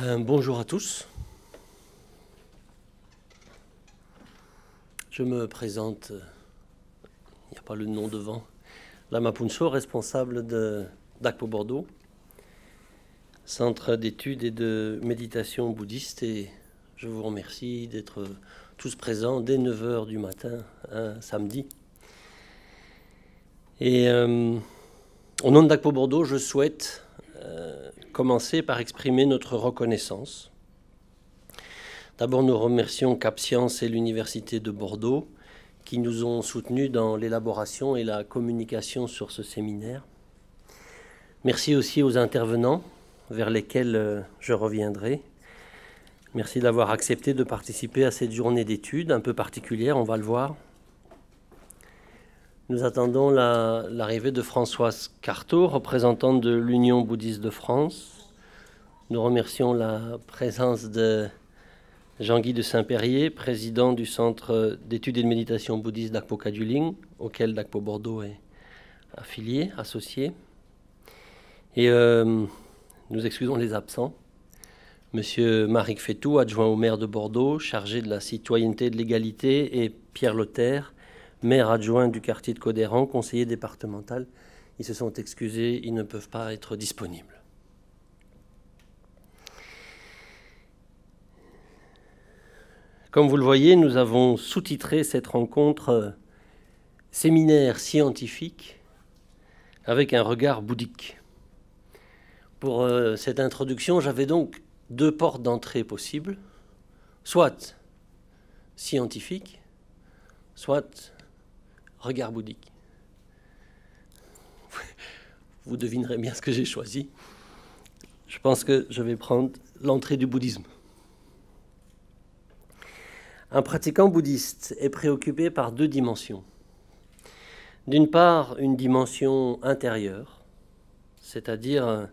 Bonjour à tous. Je me présente, il n'y a pas le nom devant, Lama Punso, responsable d'Akpo Bordeaux, centre d'études et de méditation bouddhiste, et je vous remercie d'être tous présents dès 9 h du matin, un samedi. Et au nom d'Akpo Bordeaux, je souhaite commencer par exprimer notre reconnaissance. D'abord, nous remercions Cap Science et l'Université de Bordeaux qui nous ont soutenus dans l'élaboration et la communication sur ce séminaire. Merci aussi aux intervenants vers lesquels je reviendrai. Merci d'avoir accepté de participer à cette journée d'études un peu particulière, on va le voir. Nous attendons l'arrivée de Françoise Carteau, représentante de l'Union bouddhiste de France. Nous remercions la présence de Jean-Guy de Saint-Périer, président du Centre d'études et de méditation bouddhiste d'Akpo Kajulin, auquel d'Akpo Bordeaux est affilié, associé. Et nous excusons les absents. Monsieur Marik Fetou, adjoint au maire de Bordeaux, chargé de la citoyenneté et de l'égalité, et Pierre Lothaire, maire adjoint du quartier de Codéran, conseiller départemental. Ils se sont excusés, ils ne peuvent pas être disponibles. Comme vous le voyez, nous avons sous-titré cette rencontre « Séminaire scientifique avec un regard bouddhique ». Pour cette introduction, j'avais donc deux portes d'entrée possibles, soit scientifique, soit regard bouddhique. Vous devinerez bien ce que j'ai choisi. Je pense que je vais prendre l'entrée du bouddhisme. Un pratiquant bouddhiste est préoccupé par deux dimensions. D'une part, une dimension intérieure, c'est-à-dire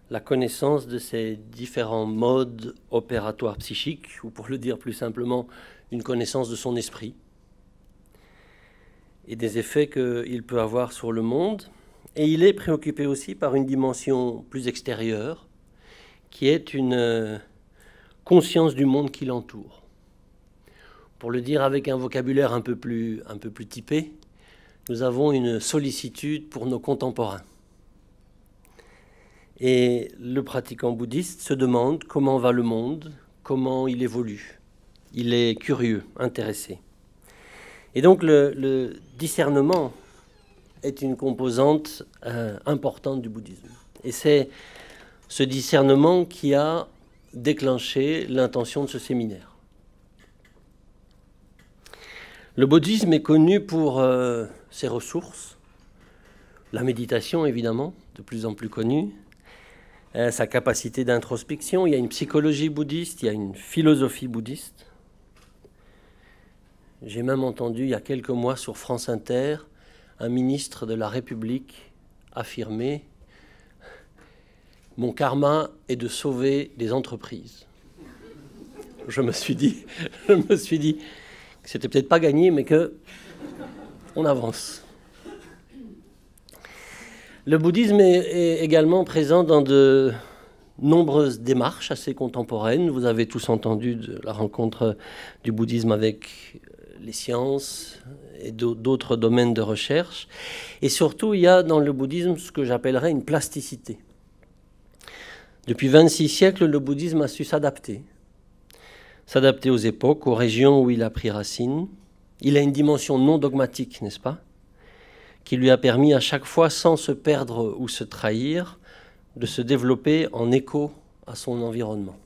la connaissance de ces différents modes opératoires psychiques, ou pour le dire plus simplement, une connaissance de son esprit, et des effets qu'il peut avoir sur le monde. Et il est préoccupé aussi par une dimension plus extérieure, qui est une conscience du monde qui l'entoure. Pour le dire avec un vocabulaire un peu plus typé, nous avons une sollicitude pour nos contemporains. Et le pratiquant bouddhiste se demande comment va le monde, comment il évolue. Il est curieux, intéressé. Et donc le discernement est une composante importante du bouddhisme. Et c'est ce discernement qui a déclenché l'intention de ce séminaire. Le bouddhisme est connu pour ses ressources, la méditation évidemment, de plus en plus connue, sa capacité d'introspection. Il y a une psychologie bouddhiste, il y a une philosophie bouddhiste. J'ai même entendu il y a quelques mois sur France Inter un ministre de la République affirmer « Mon karma est de sauver des entreprises ». Je me suis dit que c'était peut-être pas gagné, mais qu'on avance. Le bouddhisme est également présent dans de nombreuses démarches assez contemporaines. Vous avez tous entendu de la rencontre du bouddhisme avec les sciences et d'autres domaines de recherche. Et surtout, il y a dans le bouddhisme ce que j'appellerais une plasticité. Depuis 26 siècles, le bouddhisme a su s'adapter aux époques, aux régions où il a pris racine. Il a une dimension non dogmatique, n'est-ce pas, qui lui a permis à chaque fois, sans se perdre ou se trahir, de se développer en écho à son environnement.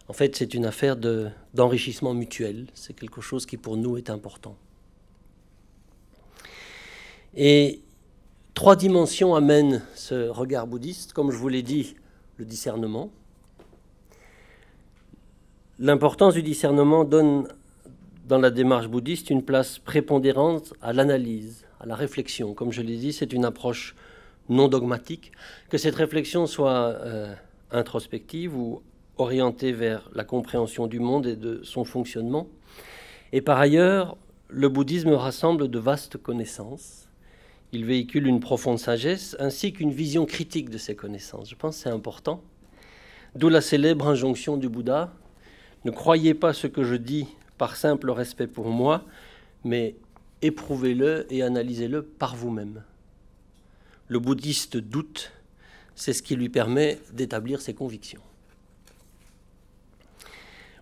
En fait, c'est une affaire d'enrichissement mutuel. C'est quelque chose qui, pour nous, est important. Et trois dimensions amènent ce regard bouddhiste. Comme je vous l'ai dit, le discernement. L'importance du discernement donne, dans la démarche bouddhiste, une place prépondérante à l'analyse, à la réflexion. Comme je l'ai dit, c'est une approche non dogmatique. Que cette réflexion soit introspective ou orientée vers la compréhension du monde et de son fonctionnement. Et par ailleurs, le bouddhisme rassemble de vastes connaissances. Il véhicule une profonde sagesse ainsi qu'une vision critique de ces connaissances. Je pense que c'est important D'où la célèbre injonction du Bouddha, ne croyez pas ce que je dis par simple respect pour moi, mais éprouvez-le et analysez-le par vous-même. Le bouddhiste doute, c'est ce qui lui permet d'établir ses convictions.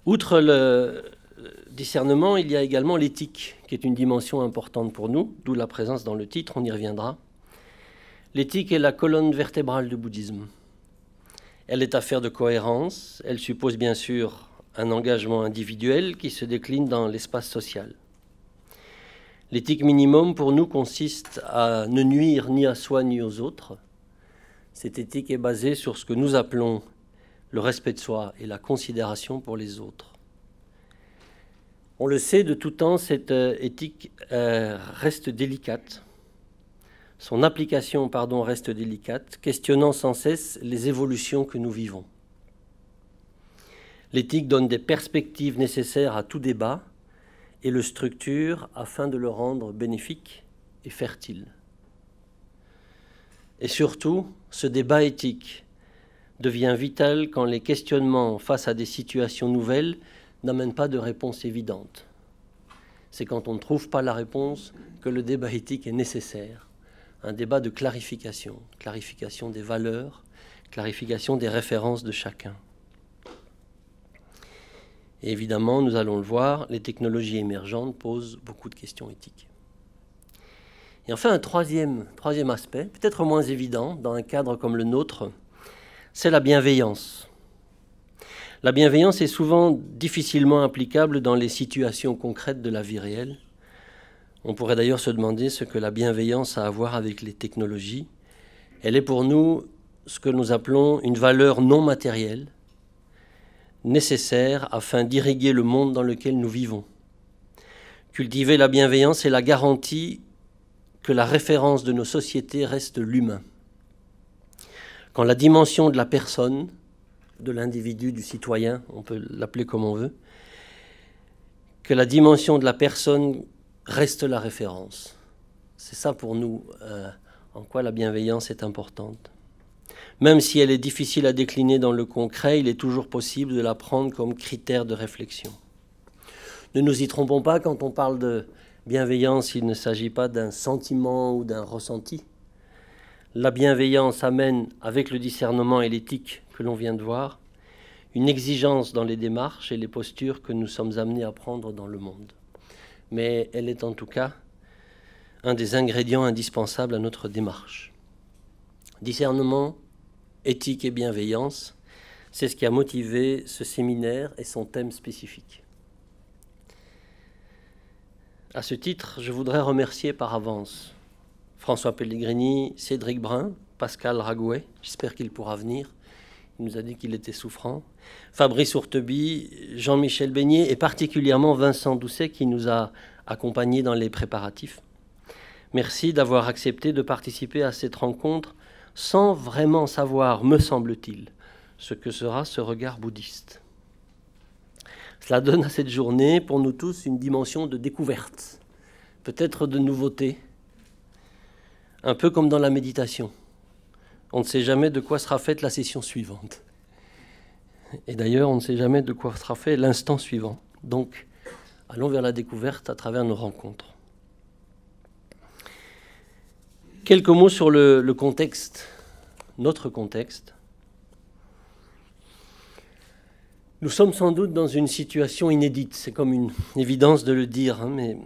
Outre le discernement, il y a également l'éthique, qui est une dimension importante pour nous, d'où la présence dans le titre, on y reviendra. L'éthique est la colonne vertébrale du bouddhisme. Elle est affaire de cohérence, elle suppose bien sûr un engagement individuel qui se décline dans l'espace social. L'éthique minimum pour nous consiste à ne nuire ni à soi ni aux autres. Cette éthique est basée sur ce que nous appelons le respect de soi et la considération pour les autres. On le sait, de tout temps, cette éthique reste délicate. Son application, reste délicate, questionnant sans cesse les évolutions que nous vivons. L'éthique donne des perspectives nécessaires à tout débat et le structure afin de le rendre bénéfique et fertile. Et surtout, ce débat éthique devient vital quand les questionnements face à des situations nouvelles n'amènent pas de réponse évidente. C'est quand on ne trouve pas la réponse que le débat éthique est nécessaire. Un débat de clarification des valeurs, clarification des références de chacun. Et évidemment, nous allons le voir, les technologies émergentes posent beaucoup de questions éthiques. Et enfin, un troisième aspect, peut-être moins évident dans un cadre comme le nôtre, c'est la bienveillance. La bienveillance est souvent difficilement applicable dans les situations concrètes de la vie réelle. On pourrait d'ailleurs se demander ce que la bienveillance a à voir avec les technologies. Elle est pour nous ce que nous appelons une valeur non matérielle, nécessaire afin d'irriguer le monde dans lequel nous vivons. Cultiver la bienveillance est la garantie que la référence de nos sociétés reste l'humain. Quand la dimension de la personne, de l'individu, du citoyen, on peut l'appeler comme on veut, que la dimension de la personne reste la référence. C'est ça pour nous, en quoi la bienveillance est importante. Même si elle est difficile à décliner dans le concret, il est toujours possible de la prendre comme critère de réflexion. Ne nous y trompons pas, quand on parle de bienveillance, il ne s'agit pas d'un sentiment ou d'un ressenti. La bienveillance amène, avec le discernement et l'éthique que l'on vient de voir, une exigence dans les démarches et les postures que nous sommes amenés à prendre dans le monde. Mais elle est en tout cas un des ingrédients indispensables à notre démarche. Discernement, éthique et bienveillance, c'est ce qui a motivé ce séminaire et son thème spécifique. À ce titre, je voudrais remercier par avance François Pellegrini, Cédric Brun, Pascal Ragouet, j'espère qu'il pourra venir, il nous a dit qu'il était souffrant, Fabrice Ourteby, Jean-Michel Beignet et particulièrement Vincent Doucet qui nous a accompagnés dans les préparatifs. Merci d'avoir accepté de participer à cette rencontre sans vraiment savoir, me semble-t-il, ce que sera ce regard bouddhiste. Cela donne à cette journée, pour nous tous, une dimension de découverte, peut-être de nouveauté, un peu comme dans la méditation. On ne sait jamais de quoi sera faite la session suivante. Et d'ailleurs, on ne sait jamais de quoi sera fait l'instant suivant. Donc, allons vers la découverte à travers nos rencontres. Quelques mots sur le contexte, notre contexte. Nous sommes sans doute dans une situation inédite, c'est comme une évidence de le dire, mais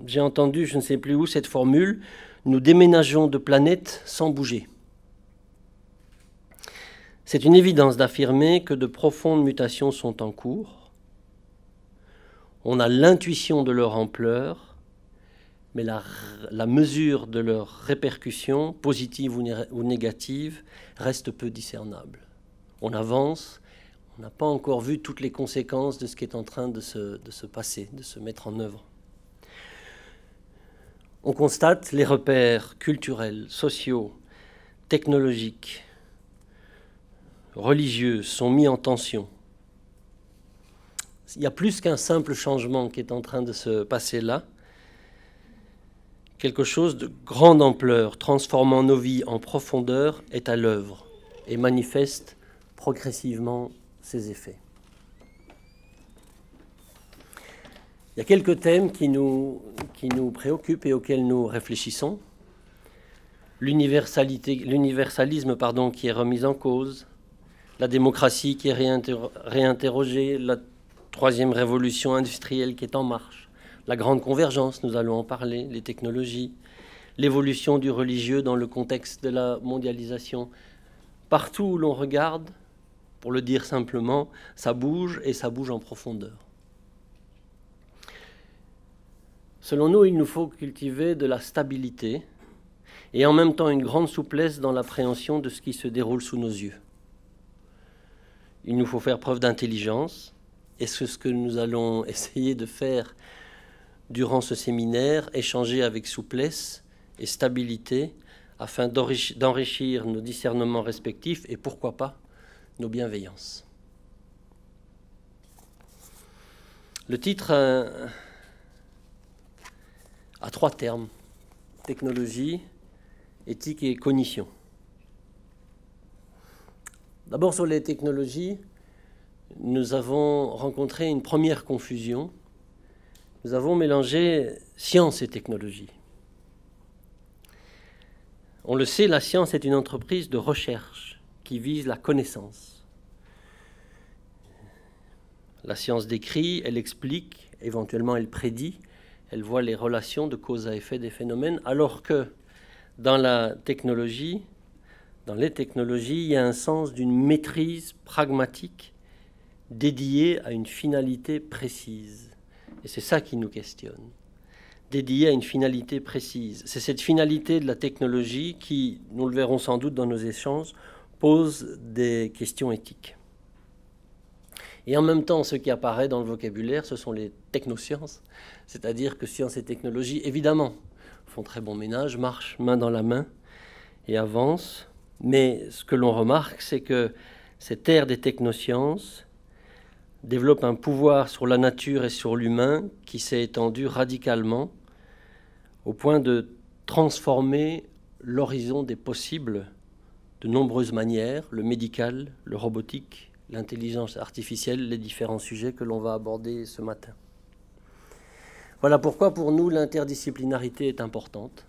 j'ai entendu, je ne sais plus où, cette formule, nous déménageons de planète sans bouger. C'est une évidence d'affirmer que de profondes mutations sont en cours. On a l'intuition de leur ampleur, mais la mesure de leurs répercussions, positives ou négatives, reste peu discernable. On avance, on n'a pas encore vu toutes les conséquences de ce qui est en train de se passer, de se mettre en œuvre. On constate les repères culturels, sociaux, technologiques, religieux sont mis en tension. Il y a plus qu'un simple changement qui est en train de se passer là. Quelque chose de grande ampleur, transformant nos vies en profondeur, est à l'œuvre et manifeste progressivement ses effets. Il y a quelques thèmes qui nous préoccupent et auxquels nous réfléchissons. L'universalisme qui est remis en cause, la démocratie qui est réinterrogée, la troisième révolution industrielle qui est en marche, la grande convergence, nous allons en parler, les technologies, l'évolution du religieux dans le contexte de la mondialisation. Partout où l'on regarde, pour le dire simplement, ça bouge et ça bouge en profondeur. Selon nous, il nous faut cultiver de la stabilité et en même temps une grande souplesse dans l'appréhension de ce qui se déroule sous nos yeux. Il nous faut faire preuve d'intelligence, et c'est ce que nous allons essayer de faire durant ce séminaire, échanger avec souplesse et stabilité afin d'enrichir nos discernements respectifs et pourquoi pas nos bienveillances. Le titre a 3 termes: technologie, éthique et cognition. D'abord, sur les technologies, nous avons rencontré une première confusion. Nous avons mélangé science et technologie. On le sait, la science est une entreprise de recherche qui vise la connaissance. La science décrit, elle explique, éventuellement elle prédit, elle voit les relations de cause à effet des phénomènes, alors que dans les technologies, il y a un sens d'une maîtrise pragmatique dédiée à une finalité précise. Et c'est ça qui nous questionne. Dédiée à une finalité précise. C'est cette finalité de la technologie qui, nous le verrons sans doute dans nos échanges, pose des questions éthiques. Et en même temps, ce qui apparaît dans le vocabulaire, ce sont les technosciences, c'est-à-dire que science et technologie, évidemment, font très bon ménage, marchent main dans la main et avancent. Mais ce que l'on remarque, c'est que cette ère des technosciences développe un pouvoir sur la nature et sur l'humain qui s'est étendu radicalement au point de transformer l'horizon des possibles de nombreuses manières, le médical, le robotique, l'intelligence artificielle, les différents sujets que l'on va aborder ce matin. Voilà pourquoi pour nous l'interdisciplinarité est importante.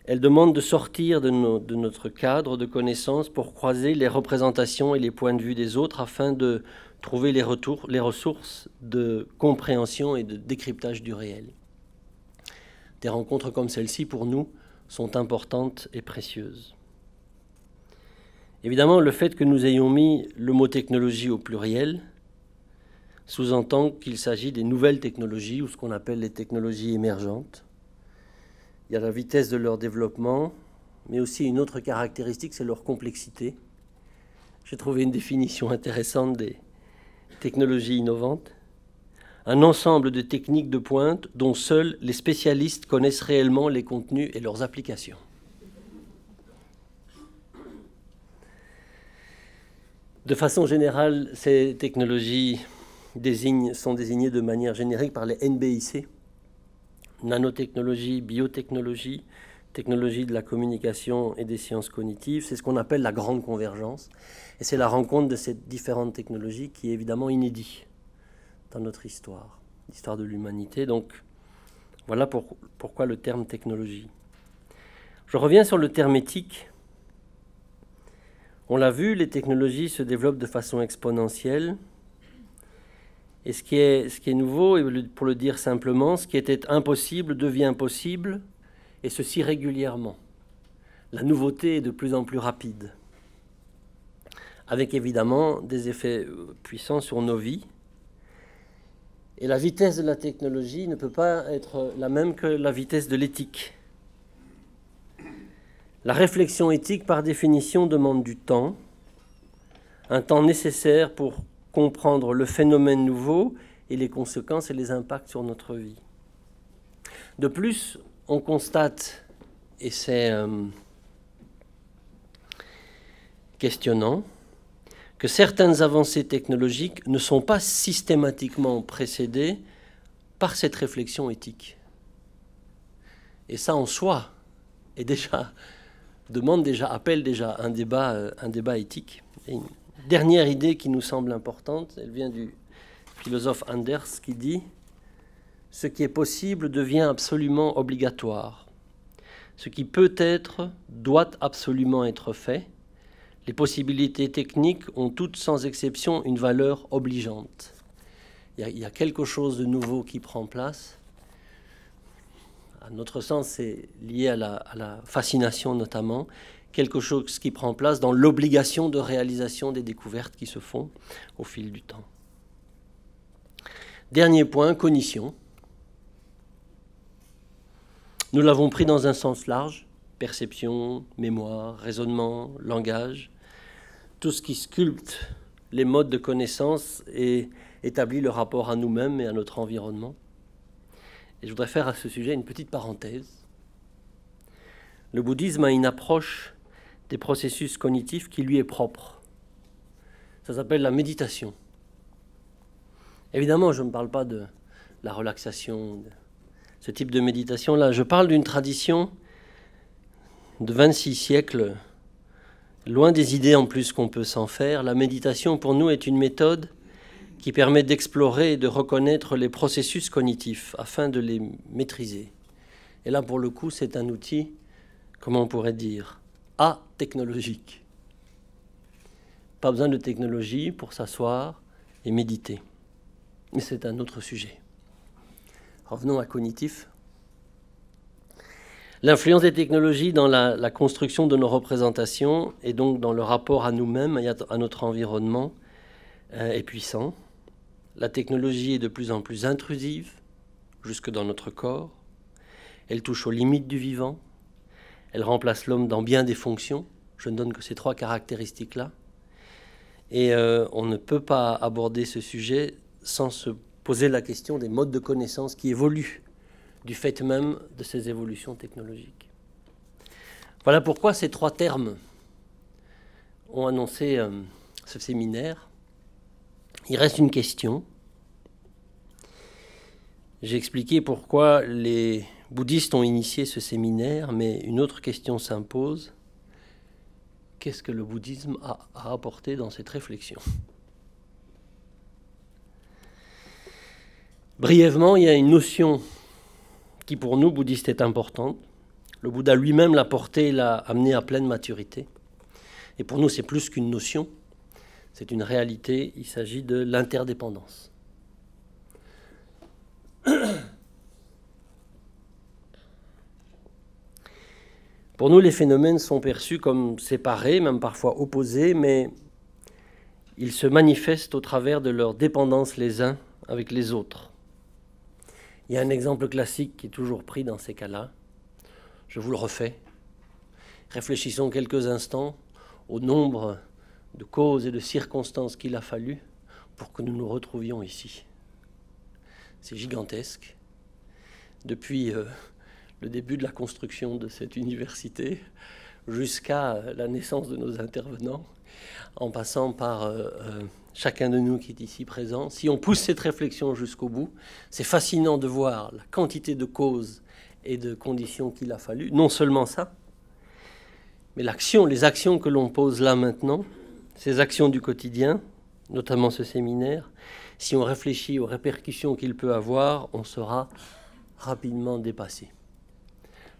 Elle demande de sortir de notre cadre de connaissances pour croiser les représentations et les points de vue des autres afin de trouver les ressources de compréhension et de décryptage du réel. Des rencontres comme celle-ci, pour nous, sont importantes et précieuses. Évidemment, le fait que nous ayons mis le mot technologie au pluriel sous-entend qu'il s'agit des nouvelles technologies ou ce qu'on appelle les technologies émergentes. Il y a la vitesse de leur développement, mais aussi une autre caractéristique, c'est leur complexité. J'ai trouvé une définition intéressante des technologies innovantes. Un ensemble de techniques de pointe dont seuls les spécialistes connaissent réellement les contenus et leurs applications. De façon générale, ces technologies sont désignées de manière générique par les NBIC, nanotechnologie, biotechnologie, technologie de la communication et des sciences cognitives. C'est ce qu'on appelle la grande convergence. Et c'est la rencontre de ces différentes technologies qui est évidemment inédite dans notre histoire, l'histoire de l'humanité. Donc, voilà pourquoi le terme technologie. Je reviens sur le terme éthique. On l'a vu, les technologies se développent de façon exponentielle. Et ce qui est nouveau, et pour le dire simplement, ce qui était impossible devient possible, et ceci régulièrement. La nouveauté est de plus en plus rapide, avec évidemment des effets puissants sur nos vies. Et la vitesse de la technologie ne peut pas être la même que la vitesse de l'éthique. La réflexion éthique, par définition, demande du temps, un temps nécessaire pour comprendre le phénomène nouveau et les conséquences et les impacts sur notre vie. De plus, on constate, et c'est questionnant, que certaines avancées technologiques ne sont pas systématiquement précédées par cette réflexion éthique. Et ça, en soi, est déjà appelle déjà un débat éthique. Et une dernière idée qui nous semble importante, elle vient du philosophe Anders qui dit « Ce qui est possible devient absolument obligatoire. Ce qui peut être doit absolument être fait. Les possibilités techniques ont toutes sans exception une valeur obligeante. » Il y a quelque chose de nouveau qui prend place. À notre sens, c'est lié à la fascination notamment, quelque chose qui prend place dans l'obligation de réalisation des découvertes qui se font au fil du temps. Dernier point, cognition. Nous l'avons pris dans un sens large, perception, mémoire, raisonnement, langage, tout ce qui sculpte les modes de connaissance et établit le rapport à nous-mêmes et à notre environnement. Et je voudrais faire à ce sujet une petite parenthèse. Le bouddhisme a une approche des processus cognitifs qui lui est propre. Ça s'appelle la méditation. Évidemment, je ne parle pas de la relaxation, de ce type de méditation-là. Je parle d'une tradition de 26 siècles, loin des idées en plus qu'on peut s'en faire. La méditation, pour nous, est une méthode qui permet d'explorer et de reconnaître les processus cognitifs afin de les maîtriser. Et là, pour le coup, c'est un outil, comment on pourrait dire, atechnologique. Pas besoin de technologie pour s'asseoir et méditer. Mais c'est un autre sujet. Revenons à cognitif. L'influence des technologies dans la construction de nos représentations et donc dans le rapport à nous-mêmes et à notre environnement est puissant. La technologie est de plus en plus intrusive, jusque dans notre corps. Elle touche aux limites du vivant. Elle remplace l'homme dans bien des fonctions. Je ne donne que ces 3 caractéristiques-là. Et on ne peut pas aborder ce sujet sans se poser la question des modes de connaissance qui évoluent du fait même de ces évolutions technologiques. Voilà pourquoi ces 3 termes ont annoncé ce séminaire. Il reste une question. J'ai expliqué pourquoi les bouddhistes ont initié ce séminaire, mais une autre question s'impose. Qu'est-ce que le bouddhisme a apporté dans cette réflexion ? Brièvement, il y a une notion qui pour nous, bouddhistes, est importante. Le Bouddha lui-même l'a portée et l'a amenée à pleine maturité. Et pour nous, c'est plus qu'une notion, c'est une réalité, il s'agit de l'interdépendance. Pour nous, les phénomènes sont perçus comme séparés, même parfois opposés, mais ils se manifestent au travers de leur dépendance les uns avec les autres. Il y a un exemple classique qui est toujours pris dans ces cas-là. Je vous le refais. Réfléchissons quelques instants au nombre de causes et de circonstances qu'il a fallu pour que nous nous retrouvions ici. C'est gigantesque. Depuis le début de la construction de cette université jusqu'à la naissance de nos intervenants, en passant par chacun de nous qui est ici présent. Si on pousse cette réflexion jusqu'au bout, c'est fascinant de voir la quantité de causes et de conditions qu'il a fallu. Non seulement ça, mais les actions que l'on pose là maintenant, ces actions du quotidien, notamment ce séminaire, si on réfléchit aux répercussions qu'il peut avoir, on sera rapidement dépassé.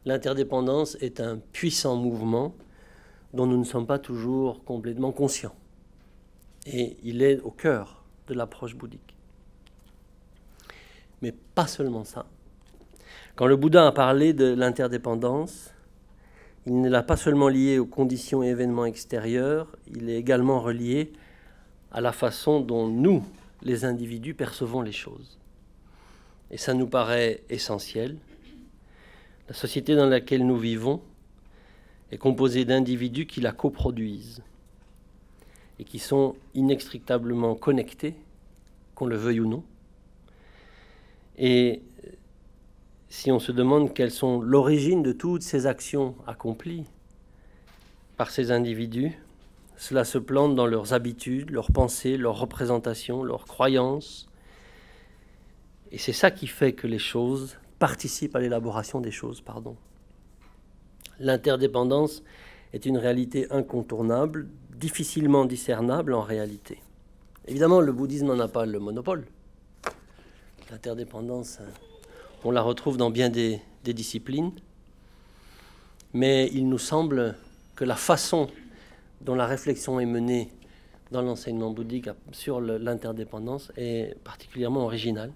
L'interdépendance est un puissant mouvement dont nous ne sommes pas toujours complètement conscients. Et il est au cœur de l'approche bouddhique. Mais pas seulement ça. Quand le Bouddha a parlé de l'interdépendance, il ne l'a pas seulement lié aux conditions et événements extérieurs, il est également relié à la façon dont nous, les individus, percevons les choses. Et ça nous paraît essentiel. La société dans laquelle nous vivons est composée d'individus qui la coproduisent et qui sont inextricablement connectés, qu'on le veuille ou non. Et si on se demande quelles sont l'origine de toutes ces actions accomplies par ces individus, cela se plante dans leurs habitudes, leurs pensées, leurs représentations, leurs croyances. Et c'est ça qui fait que les choses participent à l'élaboration des choses. L'interdépendance est une réalité incontournable, difficilement discernable en réalité. Évidemment, le bouddhisme n'en a pas le monopole. L'interdépendance, on la retrouve dans bien des disciplines, mais il nous semble que la façon dont la réflexion est menée dans l'enseignement bouddhique sur l'interdépendance est particulièrement originale.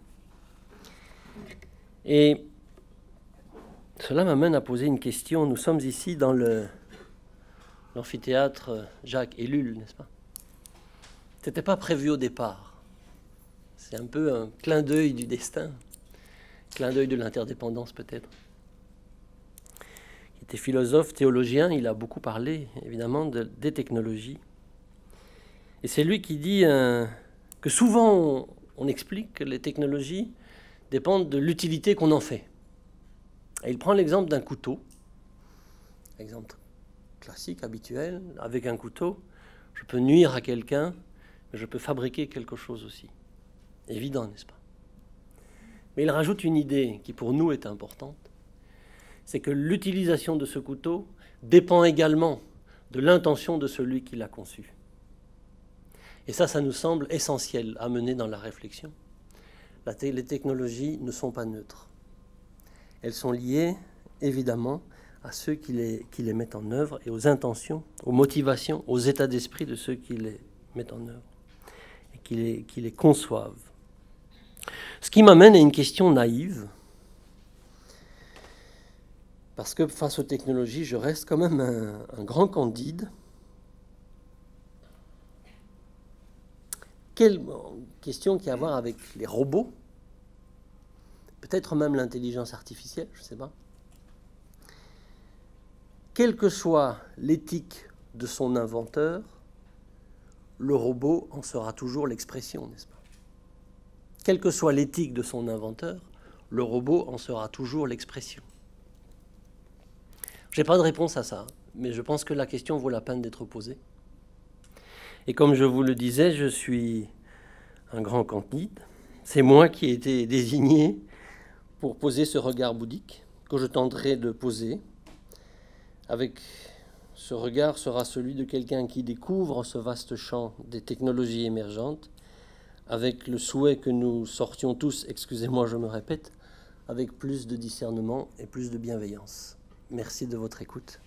Et cela m'amène à poser une question. Nous sommes ici dans l'amphithéâtre Jacques Ellul, n'est-ce pas? Ce n'était pas prévu au départ. C'est un peu un clin d'œil du destin, clin d'œil de l'interdépendance peut-être. Il était philosophe, théologien, il a beaucoup parlé évidemment des technologies. Et c'est lui qui dit que souvent on explique que les technologies dépendent de l'utilité qu'on en fait. Et il prend l'exemple d'un couteau, exemple classique, habituel, avec un couteau, je peux nuire à quelqu'un, mais je peux fabriquer quelque chose aussi. Évident, n'est-ce pas? Mais il rajoute une idée qui pour nous est importante, c'est que l'utilisation de ce couteau dépend également de l'intention de celui qui l'a conçu. Et ça nous semble essentiel à mener dans la réflexion. Les technologies ne sont pas neutres. Elles sont liées, évidemment, à ceux qui les mettent en œuvre et aux intentions, aux motivations, aux états d'esprit de ceux qui les mettent en œuvre et qui les conçoivent. Ce qui m'amène à une question naïve, parce que face aux technologies, je reste quand même un grand candide. Quelle question qui a à voir avec les robots, peut-être même l'intelligence artificielle, je ne sais pas. Quelle que soit l'éthique de son inventeur, le robot en sera toujours l'expression, n'est-ce pas? Quelle que soit l'éthique de son inventeur, le robot en sera toujours l'expression. Je n'ai pas de réponse à ça, mais je pense que la question vaut la peine d'être posée. Et comme je vous le disais, je suis un grand candide. C'est moi qui ai été désigné pour poser ce regard bouddhique que je tenterai de poser. Avec ce regard sera celui de quelqu'un qui découvre ce vaste champ des technologies émergentes, avec le souhait que nous sortions tous, excusez-moi je me répète, avec plus de discernement et plus de bienveillance. Merci de votre écoute.